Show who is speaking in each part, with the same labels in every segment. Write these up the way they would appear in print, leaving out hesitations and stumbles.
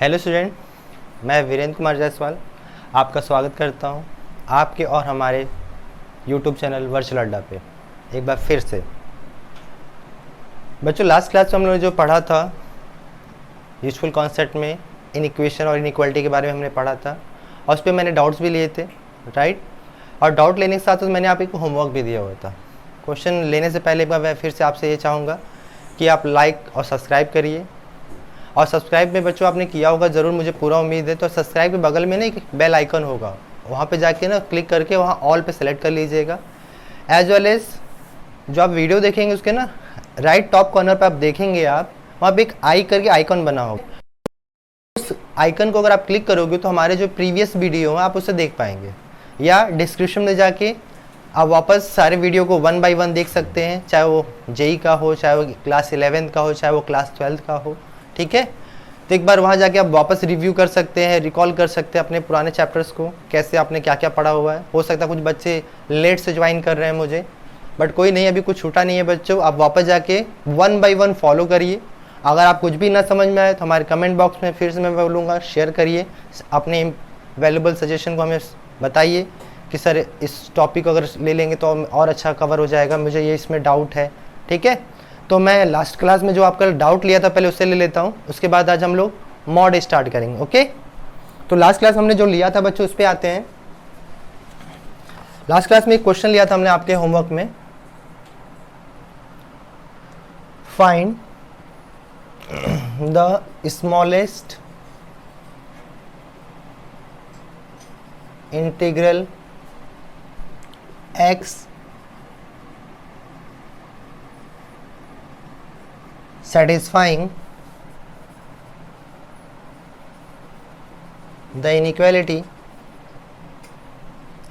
Speaker 1: Hello student, मैं वीरेंद्र कुमार जायसवाल आपका स्वागत करता हूं आपके और हमारे यूट्यूब चैनल वर्चुअल अड्डा पे एक बार फिर से। बच्चों, लास्ट क्लास में हम लोगों ने जो पढ़ा था यूजफुल कॉन्सेप्ट में इनइक्वेशन और इनइक्वालिटी के बारे में हमने पढ़ा था और उस पर मैंने डाउट्स भी लिए थे, राइट। और डाउट लेने के साथ मैंने आप एक होमवर्क भी दिया हुआ था। क्वेश्चन लेने से पहले मैं फिर से आपसे ये चाहूँगा कि आप लाइक और सब्सक्राइब करिए। और सब्सक्राइब में बच्चों आपने किया होगा ज़रूर, मुझे पूरा उम्मीद है। तो सब्सक्राइब के बगल में ना एक बेल आइकन होगा, वहाँ पे जाके ना क्लिक करके वहाँ ऑल पे सेलेक्ट कर लीजिएगा। एज वेल एज जो आप वीडियो देखेंगे उसके ना राइट टॉप कॉर्नर पे आप देखेंगे, आप वहाँ पे एक आई करके आइकन बना होगा। उस आइकन को अगर आप क्लिक करोगे तो हमारे जो प्रीवियस वीडियो हैं आप उसे देख पाएंगे, या डिस्क्रिप्शन में जाके आप वापस सारे वीडियो को 1 बाय 1 देख सकते हैं, चाहे वो जेई का हो, चाहे वो क्लास 11 का हो, चाहे वो क्लास 12 का हो, ठीक है। तो एक बार वहाँ जाके आप वापस रिव्यू कर सकते हैं, रिकॉल कर सकते हैं अपने पुराने चैप्टर्स को, कैसे आपने क्या क्या पढ़ा हुआ है। हो सकता है कुछ बच्चे लेट से ज्वाइन कर रहे हैं मुझे, बट कोई नहीं, अभी कुछ छूटा नहीं है बच्चों। आप वापस जाके 1 बाय 1 फॉलो करिए। अगर आप कुछ भी ना समझ में आए तो हमारे कमेंट बॉक्स में फिर से मैं बोलूँगा, शेयर करिए अपने वैल्यूबल सजेशन को, हमें बताइए कि सर इस टॉपिक को अगर ले लेंगे तो और अच्छा कवर हो जाएगा, मुझे ये इसमें डाउट है, ठीक है। तो मैं लास्ट क्लास में जो आपका डाउट लिया था पहले उससे ले लेता हूँ, उसके बाद आज हम लोग मॉड स्टार्ट करेंगे, ओके। तो लास्ट क्लास हमने जो लिया था बच्चों उस पर आते हैं। लास्ट क्लास में एक क्वेश्चन लिया था हमने आपके होमवर्क में, find the smallest integral x satisfying the inequality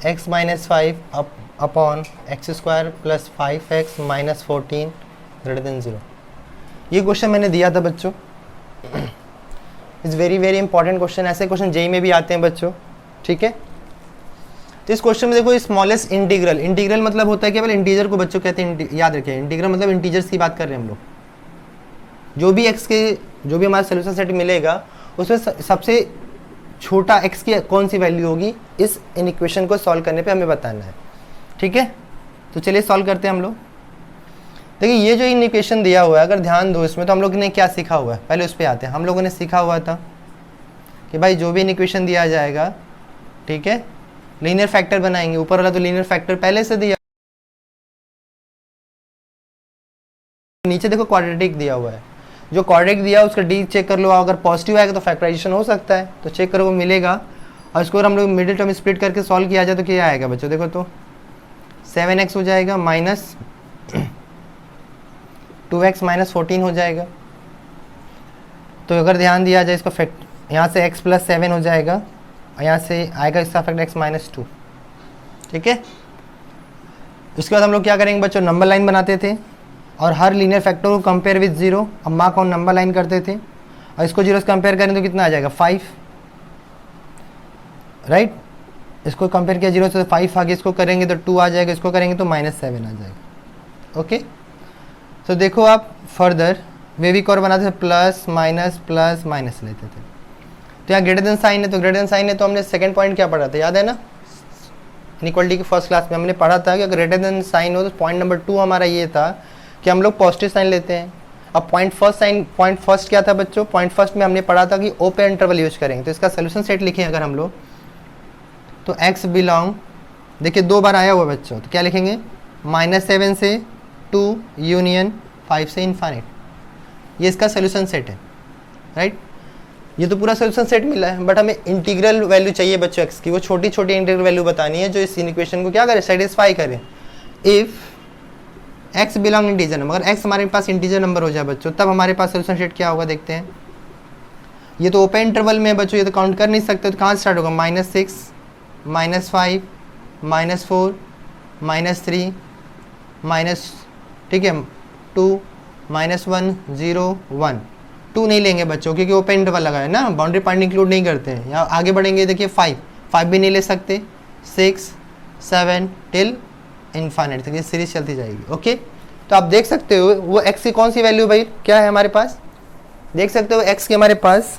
Speaker 1: x minus 5 upon x square plus 5x minus 14 greater than 0। ये क्वेश्चन मैंने दिया था बच्चों। It's very very important question. ऐसे क्वेश्चन जेई में भी आते हैं बच्चों, ठीक है। तो इस क्वेश्चन में देखो, स्मॉलेस्ट इंटीग्रल, इंटीग्रल मतलब होता है केवल इंटीजर को बच्चों कहते हैं, याद रखिए। इंटीग्रल मतलब इंटीजर्स की बात कर रहे हैं हम लोग। जो भी x के जो भी हमारा सोल्यूशन सेट मिलेगा उसमें सबसे छोटा x की कौन सी वैल्यू होगी, इस इक्वेशन को सॉल्व करने पे हमें बताना है, ठीक है। तो चलिए सॉल्व करते हैं हम लोग। देखिए ये जो इक्वेशन दिया हुआ है, अगर ध्यान दो इसमें, तो हम लोगों ने क्या सीखा हुआ है, पहले उस पर आते हैं। हम लोगों ने सीखा हुआ था कि भाई जो भी इक्वेशन दिया जाएगा, ठीक है, लीनियर फैक्टर बनाएंगे। ऊपर वाला तो लीनियर फैक्टर पहले से दिया, नीचे देखो क्वाड्रेटिक दिया हुआ है। जो क्वाड्रेटिक दिया उसका डी चेक कर लो, अगर पॉजिटिव आएगा तो फैक्टराइजेशन हो सकता है, तो चेक करो वो मिलेगा। और इसको हम लोग मिडिल टर्म स्प्लिट करके सॉल्व किया जाए तो क्या आएगा बच्चों, देखो तो 7x हो जाएगा माइनस 2x माइनस 14 हो जाएगा। तो अगर ध्यान दिया जाए इसको फैक्ट, यहाँ से x प्लस 7 हो जाएगा और यहाँ से आएगा इसका फैक्ट x माइनस 2, ठीक है। उसके बाद हम लोग क्या करेंगे बच्चों, नंबर लाइन बनाते थे और हर लीनियर फैक्टर को कंपेयर विद 0, अब मार्क ऑन नंबर लाइन करते थे और इसको 0 से कंपेयर करें तो कितना आ जाएगा 5, राइट। इसको कंपेयर किया 0 से तो 5 आ गया, इसको करेंगे तो 2 आ जाएगा, इसको करेंगे तो -7 आ जाएगा, ओके। तो देखो आप फर्दर वे भी और बनाते थे, प्लस माइनस लेते थे। तो यहाँ ग्रेटर देन साइन है, तो ग्रेटर देन साइन है तो हमने सेकंड पॉइंट क्या पढ़ा था, याद है ना, इनइक्वालिटी की फर्स्ट क्लास में हमने पढ़ा था कि अगर ग्रेटर देन साइन हो तो पॉइंट नंबर 2 हमारा ये था कि हम लोग पॉजिटिव साइन लेते हैं। अब पॉइंट फर्स्ट क्या था बच्चों, पॉइंट फर्स्ट में हमने पढ़ा था कि ओपन इंटरवल यूज करेंगे। तो इसका सोल्यूशन सेट लिखें अगर हम लोग, तो x बिलोंग, देखिए 2 बार आया हुआ बच्चों, तो क्या लिखेंगे, -7 से 2 यूनियन 5 से इन्फाइनाइट, ये इसका सोल्यूशन सेट है, राइट। ये तो पूरा सोल्यूशन सेट मिला है, बट हमें इंटीग्रल वैल्यू चाहिए बच्चों x की, वो छोटी छोटी इंटीग्रल वैल्यू बतानी है जो इस इक्वेशन को क्या करे, सेटिस्फाई करे। If x belong integer number, अगर x हमारे पास इंटीजर नंबर हो जाए बच्चों, तब हमारे पास सोल्यूशन सेट क्या होगा, देखते हैं। ये तो ओपन इंटरवल में है बच्चों, ये तो काउंट कर नहीं सकते, तो कहाँ से स्टार्ट होगा, -6 -5 -4 -3 माइनस, ठीक है, 2 -1 0 1, 2 नहीं लेंगे बच्चों क्योंकि ओपन इंटरवल लगा है ना, बाउंड्री पॉइंट इंक्लूड नहीं करते हैं। यहाँ आगे बढ़ेंगे, देखिए 5 भी नहीं ले सकते, 6 7 टिल इन्फाइनाइट तक ये सीरीज चलती जाएगी, ओके। तो आप देख सकते हो वो x की कौन सी वैल्यू भाई क्या है हमारे पास, देख सकते हो x की हमारे पास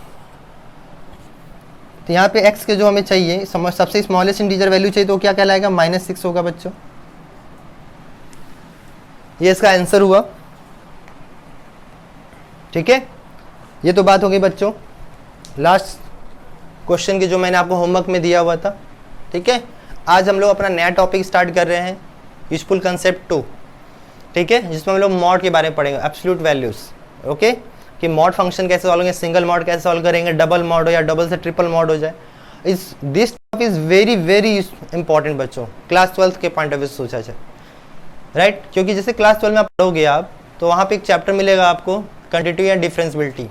Speaker 1: तो यहाँ पे x के जो हमें चाहिए सबसे स्मॉलेस्ट इंटीजर वैल्यू चाहिए, तो क्या कहलाएगा, -6 होगा बच्चों। ये इसका आंसर हुआ। ठीक है, ये तो बात हो गई बच्चों लास्ट क्वेश्चन की जो मैंने आपको होमवर्क में दिया हुआ था। ठीक है, आज हम लोग अपना नया टॉपिक स्टार्ट कर रहे हैं, यूजफुल कंसेप्ट 2। ठीक है, जिसमें हम लोग मॉड के बारे में पढ़ेंगे, एब्सोल्यूट वैल्यूज। ओके, कि मॉड फंक्शन कैसे सॉल्व करेंगे, सिंगल मॉड कैसे सॉल्व करेंगे, डबल मॉड हो या डबल से ट्रिपल मॉड हो जाए। This topic is very very important बच्चों, क्लास 12 के पॉइंट ऑफ व्यू से सोचा जाए, राइट। क्योंकि जैसे क्लास 12 में आप पढ़ोगे आप, तो वहाँ पे एक चैप्टर मिलेगा आपको क्वांटिटी या डिफरेंशिएबिलिटी।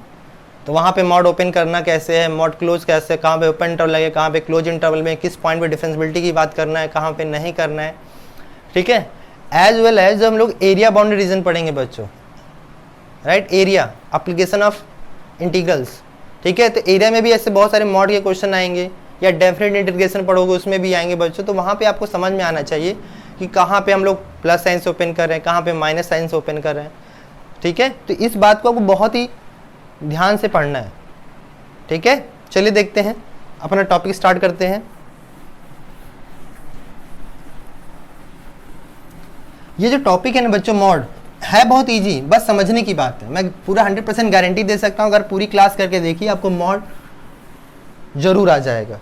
Speaker 1: तो वहाँ पे मॉड ओपन करना कैसे है, मॉड क्लोज कैसे है, कहाँ पे ओपन इंटरवल लगे, कहाँ पे क्लोज इंटरवल में, किस पॉइंट पे डिफरेंशिएबिलिटी की बात करना है, कहाँ पे नहीं करना है। ठीक है, एज वेल एज हम लोग एरिया बाउंड्री रीजन पढ़ेंगे बच्चों, right. Area application of integrals. ठीक है, तो एरिया में भी ऐसे बहुत सारे मॉड के क्वेश्चन आएंगे, या डेफिनेट इंटीग्रेशन पढ़ोगे उसमें भी आएंगे बच्चों। तो वहाँ पे आपको समझ में आना चाहिए कि कहाँ पे हम लोग प्लस साइन से ओपन कर रहे हैं, कहाँ पे माइनस साइन से ओपन कर रहे हैं। ठीक है, तो इस बात को आपको बहुत ही ध्यान से पढ़ना है। ठीक है, चलिए देखते हैं, अपना टॉपिक स्टार्ट करते हैं। ये जो टॉपिक है ना बच्चों, मॉड है बहुत इजी, बस समझने की बात है। मैं पूरा 100% गारंटी दे सकता हूँ, अगर पूरी क्लास करके देखिए आपको मॉड जरूर आ जाएगा।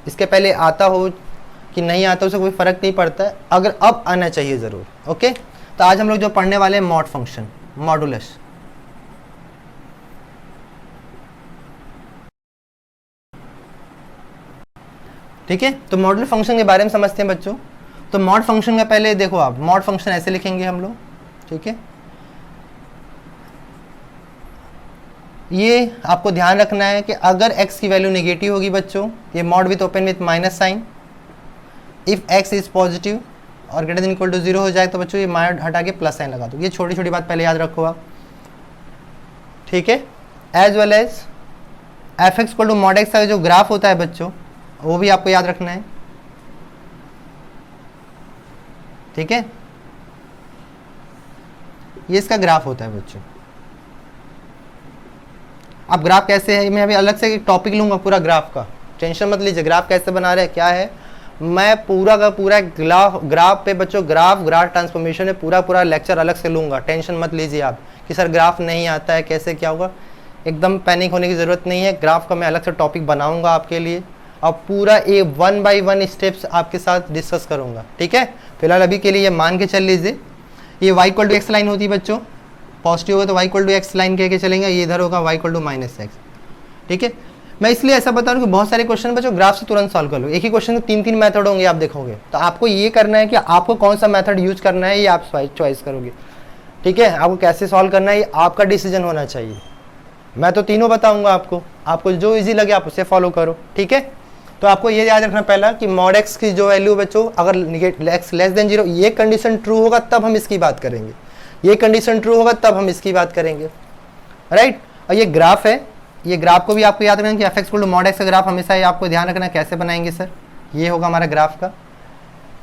Speaker 1: इसके पहले आता हो कि नहीं आता उससे कोई फर्क नहीं पड़ता है, अगर अब आना चाहिए ज़रूर। ओके, तो आज हम लोग जो पढ़ने वाले हैं मॉड फंक्शन, मॉडुलस। ठीक है, तो मॉडुलस फंक्शन के बारे में समझते हैं बच्चों। तो मॉड फंक्शन का पहले देखो आप, मॉड फंक्शन ऐसे लिखेंगे हम लोग। ठीक है, ये आपको ध्यान रखना है कि अगर x की वैल्यू नेगेटिव होगी बच्चों, ये mod with open with minus sign, if x is positive और ग्रेटर देन इक्वल टू 0 हो जाए तो बच्चों ये माइनस हटा के प्लस साइन लगा दो। ये छोटी छोटी बात पहले याद रखो आप। ठीक है, as well as F X equal to mod X का जो ग्राफ होता है बच्चों, वो भी आपको याद रखना है। ठीक है, ये इसका ग्राफ होता है बच्चों। अब ग्राफ कैसे है, मैं अभी अलग से एक टॉपिक लूंगा पूरा ग्राफ का, टेंशन मत लीजिए। ग्राफ कैसे बना रहे हैं, क्या है, मैं पूरा का पूरा ग्राफ पे बच्चों, ग्राफ ट्रांसफॉर्मेशन में पूरा लेक्चर अलग से लूंगा। टेंशन मत लीजिए आप कि सर ग्राफ नहीं आता है, कैसे क्या होगा। एकदम पैनिक होने की ज़रूरत नहीं है। ग्राफ का मैं अलग से टॉपिक बनाऊंगा आपके लिए, और पूरा 1 by 1 स्टेप्स आपके साथ डिस्कस करूंगा। ठीक है, फिलहाल अभी के लिए ये मान के चल लीजिए, ये y equal to X line होती है बच्चों, पॉजिटिव होगा तो y equal to X line कह के चलेंगे, ये इधर होगा y equal to minus X. ठीक है, मैं इसलिए ऐसा बता रहा हूँ कि बहुत सारे क्वेश्चन बच्चों ग्राफ से तुरंत सॉल्व कर लो। एक ही क्वेश्चन के 3-3 मेथड होंगे, आप देखोगे। तो आपको ये करना है कि आपको कौन सा मेथड यूज करना है, ये आप चॉइस करोगे। ठीक है, आपको कैसे सॉल्व करना है ये आपका डिसीजन होना चाहिए। मैं तो तीनों बताऊंगा आपको जो ईजी लगे आप उसे फॉलो करो। ठीक है, तो आपको ये याद रखना पहला कि मॉड एक्स की जो वैल्यू बच्चों, अगर एक्स लेस देन 0 ये कंडीशन ट्रू होगा तब हम इसकी बात करेंगे, ये कंडीशन ट्रू होगा तब हम इसकी बात करेंगे, राइट। और ये ग्राफ है, ये ग्राफ को भी आपको याद रखना कि F X equal to mod X का ग्राफ हमेशा ही आपको ध्यान रखना कैसे बनाएंगे सर। ये होगा हमारा ग्राफ का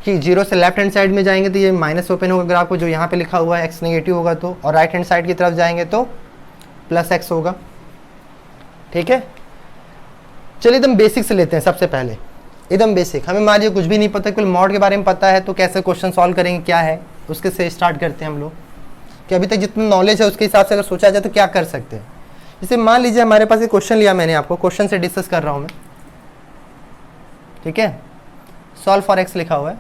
Speaker 1: कि 0 से लेफ्ट हैंड साइड में जाएंगे तो ये माइनस ओपन होगा ग्राफ को, जो यहाँ पे लिखा हुआ है एक्स नेगेटिव होगा तो, और राइट हैंड साइड की तरफ जाएंगे तो प्लस एक्स होगा। ठीक है, चलिए एकदम बेसिक से लेते हैं। सबसे पहले एकदम बेसिक, हमें मान लीजिए कुछ भी नहीं पता, केवल मॉड के बारे में पता है तो कैसे क्वेश्चन सॉल्व करेंगे क्या है, उसके से स्टार्ट करते हैं हम लोग। कि अभी तक जितना नॉलेज है उसके हिसाब से अगर सोचा जाए तो क्या कर सकते हैं। जैसे मान लीजिए हमारे पास एक क्वेश्चन लिया मैंने, आपको क्वेश्चन से डिस्कस कर रहा हूँ मैं। ठीक है, सॉल्व फॉर एक्स लिखा हुआ है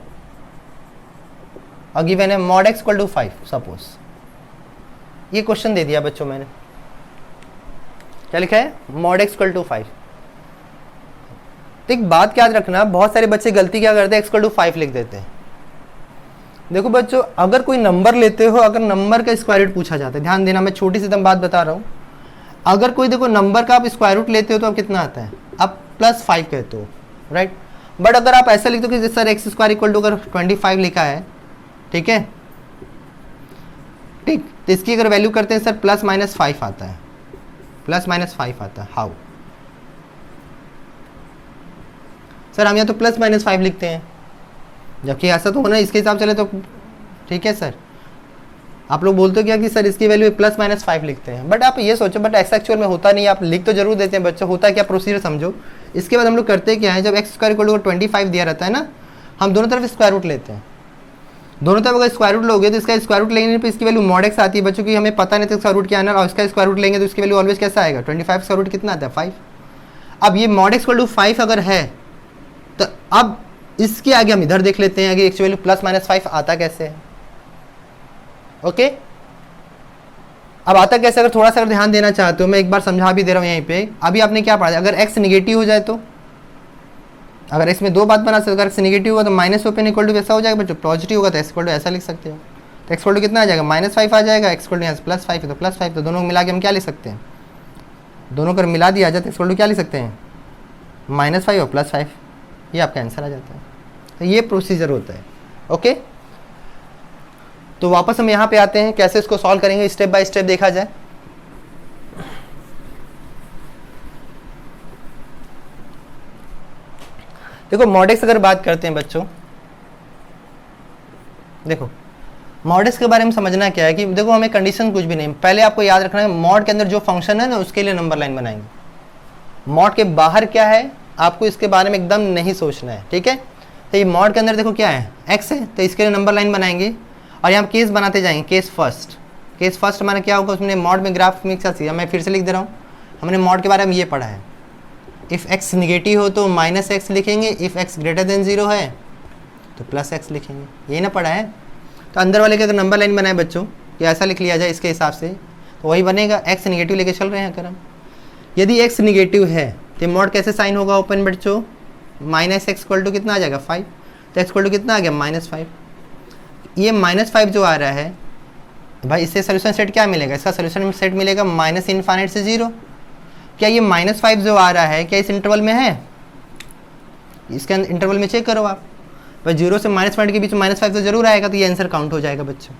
Speaker 1: और गिवन है mod X equal to 5 suppose. ये क्वेश्चन दे दिया बच्चों मैंने, क्या लिखा है, मॉड एक्स इक्वल टू 5। तो एक बात याद रखना, बहुत सारे बच्चे गलती क्या करते हैं, एक्स इक्वल टू 5 लिख देते हैं। देखो बच्चों, अगर कोई नंबर लेते हो, अगर नंबर का स्क्वायर रूट पूछा जाता है, ध्यान देना, मैं छोटी सी एकदम बात बता रहा हूँ। अगर कोई देखो नंबर का आप स्क्वायर रूट लेते हो तो आप कितना आता है, आप +5 कहते हो, राइट। बट अगर आप ऐसा लिखते हो कि sir X square equal to अगर 25 लिखा है, ठीक है, ठीक, तो इसकी अगर वैल्यू करते हैं सर +-5 आता है, +-5 आता है। हाउ सर, हम यहाँ तो +-5 लिखते हैं, जबकि ऐसा तो होना इसके हिसाब चले तो ठीक है सर। आप लोग बोलते हो क्या कि सर इसकी वैल्यू +-5 लिखते हैं, बट आप ये सोचो, बट ऐसा एक्चुअल में होता नहीं है। आप लिख तो जरूर देते हैं बच्चों, होता है क्या, प्रोसीजर समझो। इसके बाद हम लोग करते क्या है, जब एक्स स्क्वायर इक्वल टू 25 दिया रहता है ना, हम दोनों तरफ स्क्वायर रूट लेते हैं। दोनों तरफ अगर स्क्वायर रूट लोगे तो इसका स्क्वायर रूट लेंगे तो इसकी वैल्यू मॉड एक्स आती है बच्चों की, हमें पता नहीं था स्क्वायर रूट क्या आना, और इसका स्क्वायर रूट लेंगे तो इसकी वैल्यू ऑलवेज कैसा आएगा, 25 स्क्वायर रूट कितना आता है 5। अब ये मॉड एक्स इक्वल टू 5 अगर है तो अब इसके आगे हम इधर देख लेते हैं आगे एक्स वैल्यू प्लस माइनस 5 आता कैसे है। ओके, अब आता कैसे, अगर थोड़ा सा अगर ध्यान देना चाहते हो मैं एक बार समझा भी दे रहा हूँ यहीं पे। अभी आपने क्या पढ़ा, अगर एक्स निगेटिव हो जाए तो, अगर इसमें दो बात बना सकते, अगर एक्स निगेटिव होगा तो माइनस ओपन इक्वल टू कैसा हो जाएगा बच्चों, पॉजिटिव होगा तो एक्स इक्वल टू ऐसा लिख सकते हो। तो एक्स इक्वल टू कितना आ जाएगा, -5 आ जाएगा, एक्स इक्वल टू यहाँ से +5 है तो +5, तो दोनों को मिला के हम क्या लिख सकते हैं, दोनों को मिला दिया जाए तो एक्स इक्वल टू क्या लिख सकते हैं, -5 और +5, ये आपका आंसर आ जाता है। तो ये प्रोसीजर होता है। ओके, तो वापस हम यहाँ पे आते हैं, कैसे इसको सॉल्व करेंगे स्टेप बाय स्टेप देखा जाए। देखो मॉड एक्स अगर बात करते हैं बच्चों, देखो मॉड एक्स के बारे में समझना क्या है कि देखो हमें कंडीशन कुछ भी नहीं, पहले आपको याद रखना है मॉड के अंदर जो फंक्शन है ना उसके लिए नंबर लाइन बनाएंगे। मॉड के बाहर क्या है आपको इसके बारे में एकदम नहीं सोचना है, ठीक है। तो ये मॉड के अंदर देखो क्या है, एक्स है, तो इसके लिए नंबर लाइन बनाएंगे और यहाँ केस बनाते जाएंगे, केस फर्स्ट। केस फर्स्ट हमारा क्या होगा, उसमें मॉड में ग्राफ मिक्स आती है, मैं फिर से लिख दे रहा हूँ, हमने मॉड के बारे में ये पढ़ा है, इफ़ एक्स निगेटिव हो तो -x लिखेंगे, इफ़ एक्स ग्रेटर देन 0 है तो +x लिखेंगे, यही ना पढ़ा है। तो अंदर वाले के अगर नंबर लाइन बनाए बच्चों कि ऐसा लिख लिया जाए इसके हिसाब से तो वही बनेगा, एक्स निगेटिव लेके चल रहे हैं अगर हम, यदि एक्स निगेटिव है तो मॉड कैसे साइन होगा ओपन बच्चों, -x इक्वल टू कितना आ जाएगा 5, तो एक्स इक्वल टू कितना आ गया -5। ये -5 जो आ रहा है भाई इससे सोल्यूशन सेट क्या मिलेगा, इसका सोल्यूशन सेट मिलेगा -∞ से 0। क्या ये -5 जो आ रहा है क्या इस इंटरवल में है, इसके इंटरवल में चेक करो आप भाई, 0 से -5 के बीच में -5 तो जरूर आएगा, तो ये आंसर काउंट हो जाएगा बच्चों,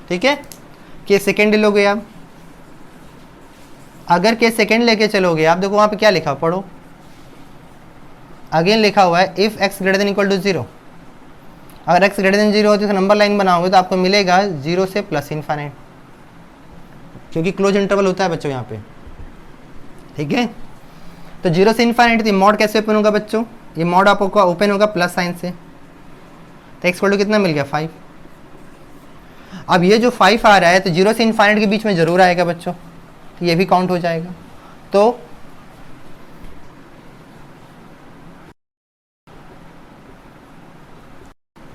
Speaker 1: ठीक है। कि सेकेंड लोगे आप, अगर के सेकेंड लेके चलोगे आप, देखो वहाँ पे क्या लिखा पढ़ो, अगेन लिखा हुआ है if X greater than equal to 0, अगर एक्स ग्रेटर देन 0 हो तो नंबर लाइन बनाओगे तो आपको मिलेगा 0 से +∞, क्योंकि क्लोज इंटरवल होता है बच्चों यहाँ पे, ठीक है। तो 0 से ∞ थी, मॉड कैसे ओपन होगा बच्चों, ये मॉड आपको ओपन होगा प्लस साइन से, तो एक्स इक्वल टू कितना मिल गया 5। अब ये जो 5 आ रहा है तो 0 से ∞ के बीच में जरूर आएगा बच्चों, तो ये भी काउंट हो जाएगा। तो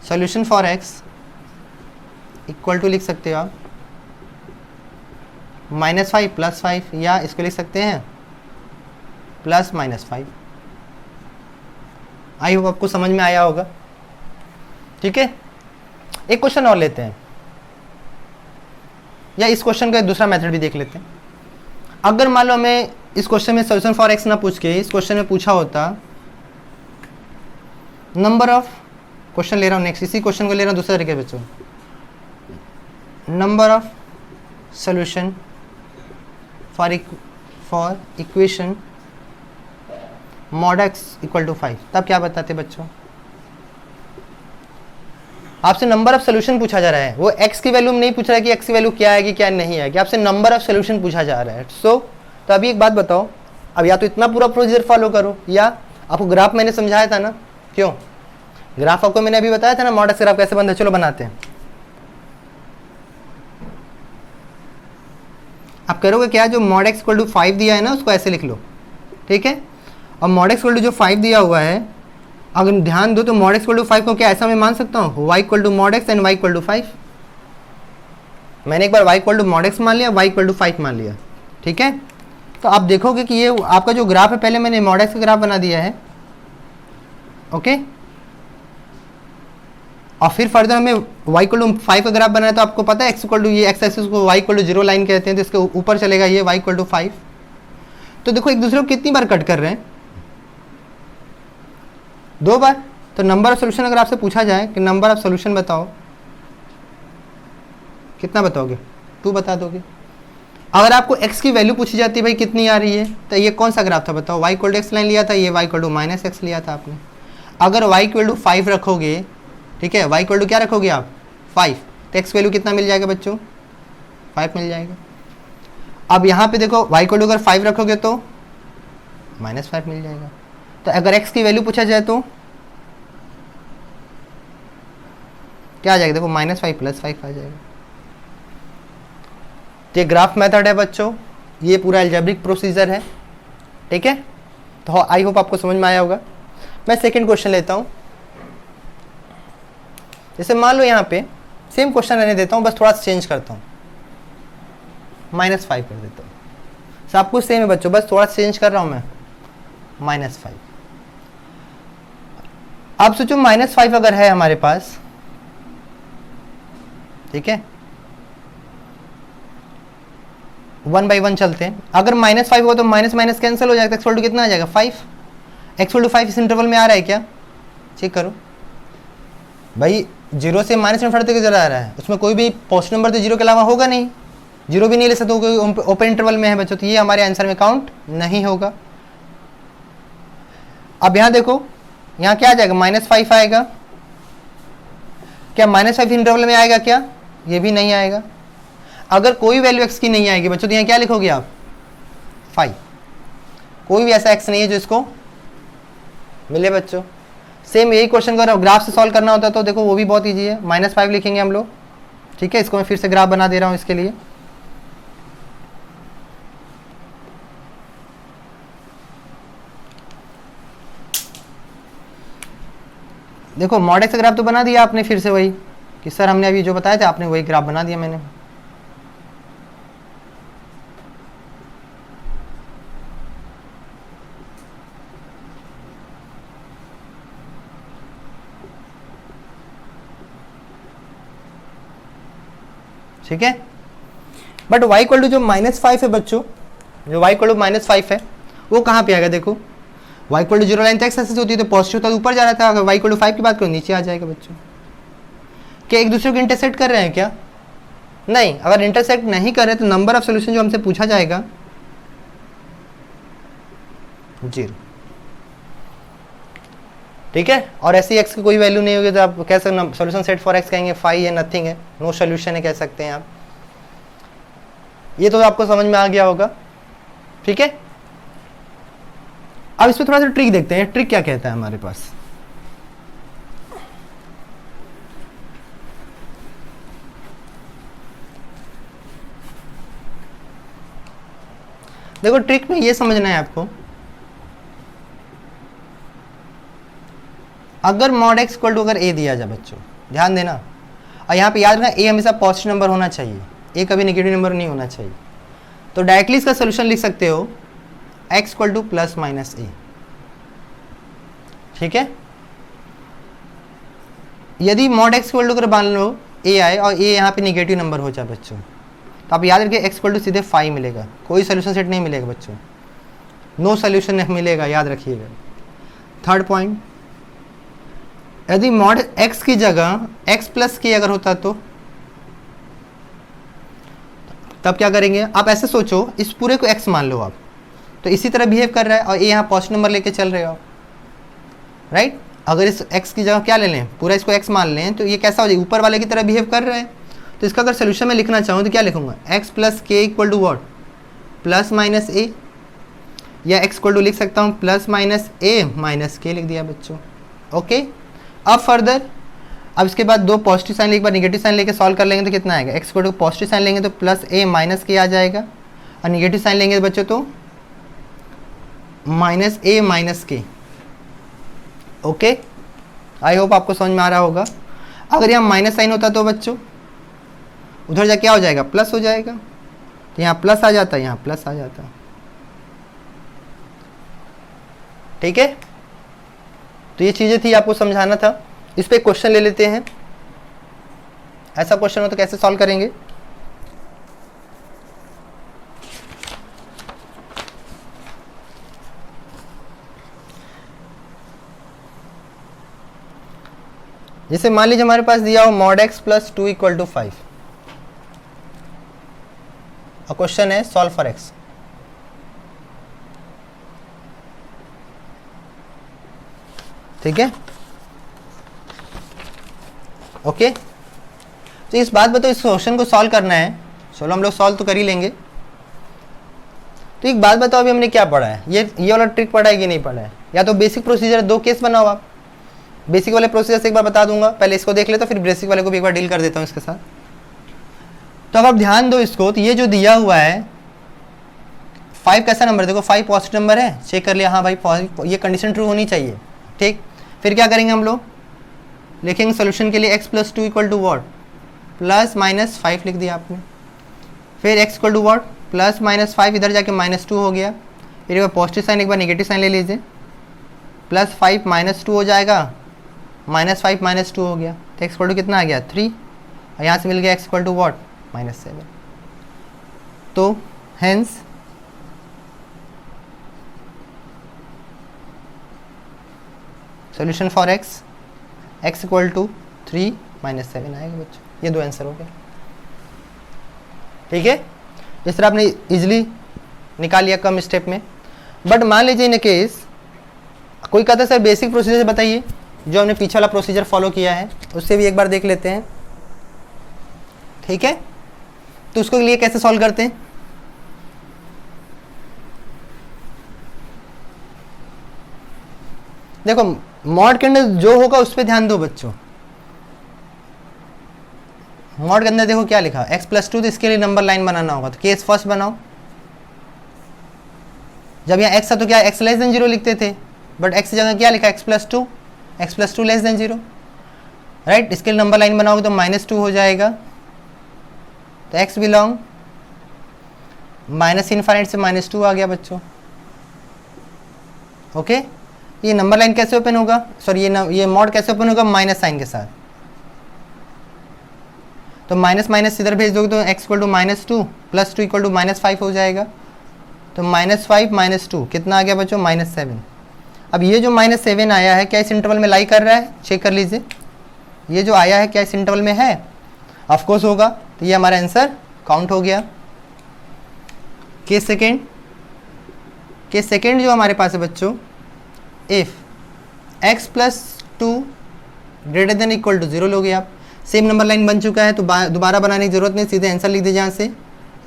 Speaker 1: solution for X equal to लिख सकते हो आप -5 +5, या इसको लिख सकते हैं +-5। आई होप आपको समझ में आया होगा, ठीक है। एक क्वेश्चन और लेते हैं, या इस क्वेश्चन का दूसरा मेथड भी देख लेते हैं। अगर मान लो हमें इस क्वेश्चन में सॉल्यूशन फॉर एक्स ना पूछ के इस क्वेश्चन में पूछा होता नंबर ऑफ, क्वेश्चन ले रहा हूँ नेक्स्ट, इसी क्वेश्चन को ले रहा हूँ दूसरे तरीके बच्चों, number of solution for equation mod x equal to 5, तब क्या बताते बच्चों, आपसे नंबर ऑफ सोल्यूशन पूछा जा रहा है, वो x की वैल्यू में नहीं पूछ रहा है कि x की वैल्यू क्या है कि क्या नहीं है, कि आपसे नंबर ऑफ सोल्यूशन पूछा जा रहा है। तो अभी एक बात बताओ, अब या तो इतना पूरा प्रोसीजर फॉलो करो, या आपको ग्राफ मैंने समझाया था ना, क्यों ग्राफ आपको मैंने अभी बताया था ना, mod x ग्राफ कैसे बनता है, चलो बनाते हैं। आप करोगे क्या, जो mod x इक्वल टू 5 दिया है ना उसको ऐसे लिख लो, ठीक है। और mod x इक्वल टू जो 5 दिया हुआ है, अगर ध्यान दो तो mod x इक्वल टू 5 को क्या ऐसा मैं मान सकता हूँ, y equal to mod x and y equal to 5। मैंने एक बार y equal to mod x मान लिया, y इक्वल टू 5 मान लिया, ठीक है। तो आप देखोगे कि ये आपका जो ग्राफ है, पहले मैंने mod x का ग्राफ बना दिया है, ओके, और फिर फर्दर हमें y इक्वल टू 5 का ग्राफ बनाना है, तो आपको पता है x इक्वल टू ये x एक्सिस को y इक्वल टू 0 लाइन कहते हैं, तो इसके ऊपर चलेगा ये y इक्वल टू 5। तो देखो एक दूसरे को कितनी बार कट कर रहे हैं, 2 बार। तो नंबर ऑफ सोल्यूशन अगर आपसे पूछा जाए कि नंबर ऑफ सोल्यूशन बताओ, कितना बताओगे, 2 बता दोगे। अगर आपको x की वैल्यू पूछी जाती है भाई कितनी आ रही है, तो ये कौन सा ग्राफ था बताओ, y equal to x line लिया था, ये y इक्वल टू -x लिया था आपने। अगर y इक्वल टू 5 रखोगे, ठीक है, y इक्वल टू क्या रखोगे आप 5, तो x वैल्यू कितना मिल जाएगा बच्चों, 5 मिल जाएगा। अब यहाँ पे देखो y इक्वल टू अगर 5 रखोगे तो -5 मिल जाएगा। तो अगर x की वैल्यू पूछा जाए तो क्या आ जाएगा, देखो -5 + 5 आ जाएगा। तो ये ग्राफ मेथड है बच्चों, ये पूरा अलजेब्रिक प्रोसीजर है, ठीक है। तो आई होप आपको समझ में आया होगा। मैं सेकंड क्वेश्चन लेता हूँ। जैसे मान लो यहाँ पे सेम क्वेश्चन रहने देता हूँ, बस थोड़ा सा चेंज करता हूँ, -5 कर देता हूँ। सब कुछ सेम है बच्चों, बस थोड़ा चेंज कर रहा हूँ मैं, -5। अब सोचो -5 अगर है हमारे पास, ठीक है, 1 बाई 1 चलते हैं। अगर -5 हो तो माइनस माइनस कैंसिल हो जाएगा, एक्स टू कितना आ जाएगा 5। एक्स टू 5 इस इंटरवल में आ रहा है क्या, चेक करो भाई। 0 से माइनस में फटते चला आ रहा है, उसमें कोई भी पॉजिटिव नंबर तो 0 के अलावा होगा नहीं, 0 भी नहीं ले सकते, कोई ओपन इंटरवल में है बच्चों, तो ये हमारे आंसर में काउंट नहीं होगा। अब यहाँ देखो, यहाँ क्या आ जाएगा, -5 आएगा क्या, -5 इंटरवल में आएगा क्या, ये भी नहीं आएगा। अगर कोई वैल्यू x की नहीं आएगी बच्चों, तो यहाँ क्या लिखोगे आप 5। कोई भी ऐसा x नहीं है जो इसको मिले बच्चों। सेम यही क्वेश्चन कर रहा हूँ, ग्राफ से सॉल्व करना होता तो देखो वो भी बहुत ईजी है, -5 लिखेंगे हम लोग, ठीक है। इसको मैं फिर से ग्राफ बना दे रहा हूँ इसके लिए। देखो मॉड एक्स का ग्राफ तो बना दिया आपने फिर से वही, कि सर हमने अभी जो बताया था आपने वही ग्राफ बना दिया मैंने। ठीक है, बट y इक्वल टू जो -5 है बच्चों, जो y इक्वल टू -5 है वो कहाँ पे आएगा, देखो y इक्वल टू 0 लाइन तक एक्सेस होती है तो पॉजिटिव था ऊपर जा रहा था, अगर y इक्वल टू 5 की बात करो नीचे आ जाएगा बच्चों। क्या एक दूसरे को इंटरसेक्ट कर रहे हैं क्या, नहीं। अगर इंटरसेक्ट नहीं कर रहे तो नंबर ऑफ सोल्यूशन जो हमसे पूछा जाएगा 0, ठीक है। और ऐसी x की कोई वैल्यू नहीं होगी तो आप कह सकते सोल्यूशन सेट फॉर x कहेंगे 5 है, नथिंग है, नो सोल्यूशन है, कह सकते हैं आप। ये तो आपको समझ में आ गया होगा, ठीक है। अब इस पर थोड़ा सा ट्रिक देखते हैं, ट्रिक क्या कहता है हमारे पास। देखो ट्रिक में ये समझना है आपको, अगर मॉड एक्स इक्वल टू अगर ए दिया जाए बच्चों, ध्यान देना, और यहाँ पे याद रखना ए हमेशा पॉजिटिव नंबर होना चाहिए, ए कभी नेगेटिव नंबर नहीं होना चाहिए। तो डायरेक्टली इसका सोल्यूशन लिख सकते हो एक्स इक्वल टू +- ए, ठीक है। यदि मॉड एक्स इक्वल टू अगर मान लो ए आए और ए यहाँ पे नेगेटिव नंबर हो जाए बच्चों, तो आप याद रखिए एक्स इक्वल टू सीधे 5 मिलेगा, कोई सोल्यूशन सेट नहीं मिलेगा बच्चों, नो सोल्यूशन मिलेगा, याद रखिएगा। थर्ड पॉइंट, यदि मॉड x की जगह x + k अगर होता तो तब क्या करेंगे, आप ऐसे सोचो, इस पूरे को x मान लो आप, तो इसी तरह बिहेव कर रहा है और ये यहाँ पॉजिटिव नंबर लेके चल रहे हो आप, राइट। अगर इस x की जगह क्या ले लें, पूरा इसको x मान लें, तो ये कैसा हो जाएगा, ऊपर वाले की तरह बिहेव कर रहा है। तो इसका अगर सोल्यूशन में लिखना चाहूँ तो क्या लिखूंगा, x + k equal to what, +- a, या x इक्वल टू लिख सकता हूँ +- a - k लिख दिया बच्चों, ओके। अब फर्दर, अब इसके बाद दो पॉजिटिव साइन, एक बार नेगेटिव साइन लेके सॉल्व कर लेंगे तो कितना आएगा, एक्स को पॉजिटिव साइन लेंगे तो +a - k आ जाएगा, और नेगेटिव साइन लेंगे बच्चों तो -a - k, okay. I hope आपको समझ में आ रहा होगा। अगर यहाँ माइनस साइन होता तो बच्चों उधर जा क्या हो जाएगा, प्लस हो जाएगा, तो यहाँ प्लस आ जाता, यहाँ प्लस आ जाता, ठीक है। तो ये चीज़ें थी आपको समझाना था। इस पे क्वेश्चन ले लेते हैं, ऐसा क्वेश्चन हो तो कैसे सॉल्व करेंगे। जैसे मान लीजिए हमारे पास दिया हो मॉड x + 2 = 5, और क्वेश्चन है सॉल्व फॉर x। ठीक है, ओके। तो इस बात बताओ, इस क्वेश्चन को सॉल्व करना है, चलो हम लोग सॉल्व तो कर ही लेंगे। तो तो एक बात बताओ, अभी हमने क्या पढ़ा है, ये वाला ट्रिक पढ़ा है कि नहीं पढ़ा है? या तो बेसिक प्रोसीजर, 2 केस बनाओ आप। बेसिक वाले प्रोसीजर से एक बार बता दूंगा, पहले इसको देख लेता, फिर बेसिक वाले को भी एक बार डील कर देता हूँ इसके साथ। तो अब आप ध्यान दो इसको, तो ये जो दिया हुआ है 5 कैसा नंबर, देखो 5 पॉजिटिव नंबर है, चेक कर लिया, हाँ भाई ये कंडीशन ट्रू होनी चाहिए, ठीक। फिर क्या करेंगे हम लोग, लिखेंगे सोल्यूशन के लिए x + 2 इक्वल टू वॉट, +-5 लिख दिया आपने। फिर x इक्वल टू वॉट, +-5, इधर जाके -2 हो गया। फिर एक बार पॉजिटिव साइन, एक बार नेगेटिव साइन ले लीजिए, +5 -2 हो जाएगा, -5 -2 हो गया, तो x इक्वल टू कितना आ गया 3, और यहाँ से मिल गया x इक्वल टू वॉट -7। तो hence solution for x equal to 3 -7 आएगा बच्चों। ये 2 आंसर हो गए, ठीक है। इस तरह आपने इजीली निकाल लिया कम स्टेप में। बट मान लीजिए इन केस कोई कहता है सर बेसिक प्रोसीजर बताइए, जो हमने पीछे वाला प्रोसीजर फॉलो किया है उससे भी एक बार देख लेते हैं, ठीक है। तो उसके लिए कैसे सॉल्व करते हैं, देखो मॉड के अंदर जो होगा उस पर ध्यान दो बच्चों। मॉड के अंदर देखो क्या लिखा, x + 2, तो इसके लिए नंबर लाइन बनाना होगा, तो केस फर्स्ट बनाओ। जब यहाँ x था तो क्या x < 0 लिखते थे, बट x की जगह क्या लिखा x + 2, x + 2 < 0, राइट। इसके लिए नंबर लाइन बनाओगे तो -2 हो जाएगा, तो x बिलोंग -∞ से -2 आ गया बच्चों, ओके। ये नंबर लाइन कैसे ओपन होगा, सॉरी ये मॉड कैसे ओपन होगा, माइनस साइन के साथ। तो माइनस माइनस इधर भेज दोगे तो x equal to -2 + 2 equal to -5 हो जाएगा। तो -5 - 2 कितना आ गया बच्चों, -7। अब ये जो -7 आया है क्या इस इंटरवल में लाई कर रहा है, चेक कर लीजिए। ये जो आया है क्या इस इंटरवल में है, ऑफकोर्स होगा, तो ये हमारा आंसर काउंट हो गया। केस सेकेंड जो हमारे पास है बच्चों, इफ x + 2 > 0 लोगे आप, सेम नंबर लाइन बन चुका है तो दोबारा बनाने की जरूरत नहीं, सीधे आंसर लिख दीजिए यहाँ से।